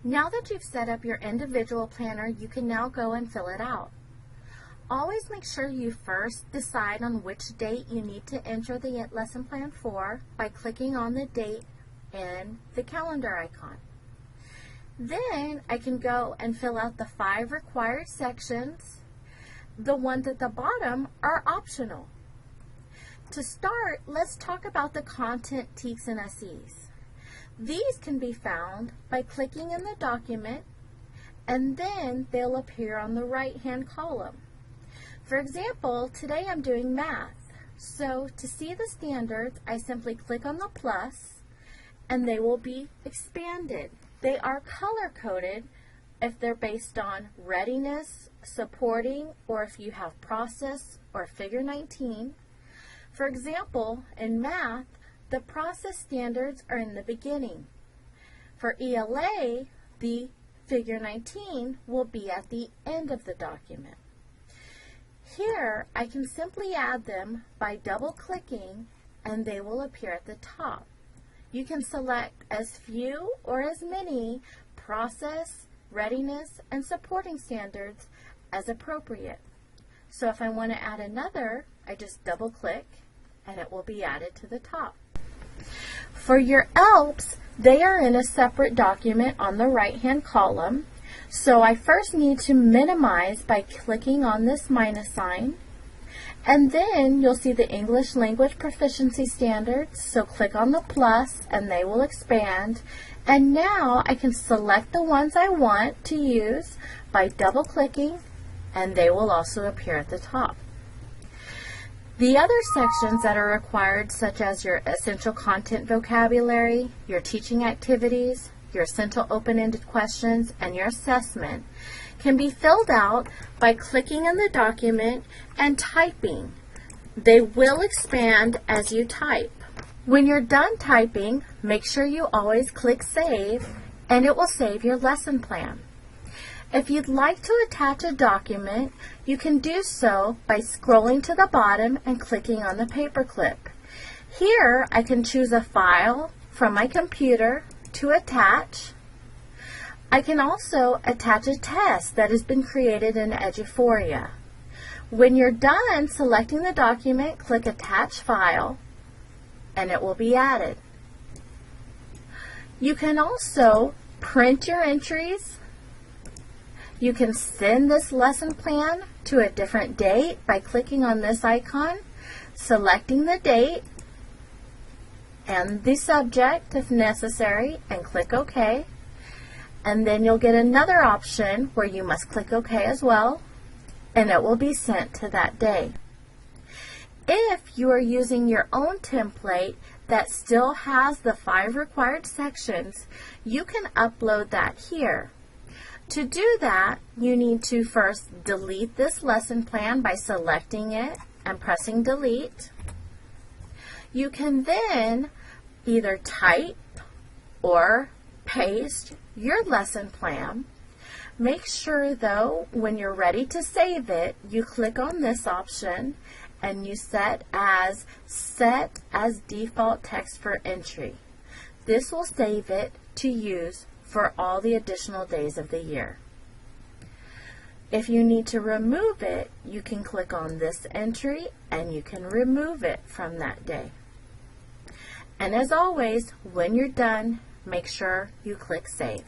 Now that you've set up your individual planner, you can now go and fill it out. Always make sure you first decide on which date you need to enter the lesson plan for by clicking on the date in the calendar icon. Then I can go and fill out the 5 required sections. The ones at the bottom are optional. To start, let's talk about the content TEKS and SEs. These can be found by clicking in the document, and then they'll appear on the right-hand column. For example, today I'm doing math. So to see the standards, I simply click on the plus, and they will be expanded. They are color-coded if they're based on readiness, supporting, or if you have process or figure 19. For example, in math, the process standards are in the beginning. For ELA, the figure 19 will be at the end of the document. Here, I can simply add them by double-clicking, and they will appear at the top. You can select as few or as many process, readiness, and supporting standards as appropriate. So if I want to add another, I just double-click, and it will be added to the top. For your ELPs, they are in a separate document on the right-hand column. So I first need to minimize by clicking on this minus sign, and then you'll see the English language proficiency standards. So click on the plus and they will expand, and now I can select the ones I want to use by double clicking, and they will also appear at the top. The other sections that are required, such as your essential content vocabulary, your teaching activities, your essential open-ended questions, and your assessment, can be filled out by clicking in the document and typing. They will expand as you type. When you're done typing, make sure you always click Save, and it will save your lesson plan. If you'd like to attach a document, you can do so by scrolling to the bottom and clicking on the paperclip. Here, I can choose a file from my computer to attach. I can also attach a test that has been created in Eduphoria. When you're done selecting the document, click Attach File, and it will be added. You can also print your entries. You can send this lesson plan to a different date by clicking on this icon, selecting the date and the subject if necessary, and click OK. And then you'll get another option where you must click OK as well, and it will be sent to that day. If you are using your own template that still has the 5 required sections, you can upload that here. To do that, you need to first delete this lesson plan by selecting it and pressing delete. You can then either type or paste your lesson plan. Make sure though, when you're ready to save it, you click on this option and you set as default text for entry. This will save it to use for all the additional days of the year. If you need to remove it, you can click on this entry and you can remove it from that day. And as always, when you're done, make sure you click Save.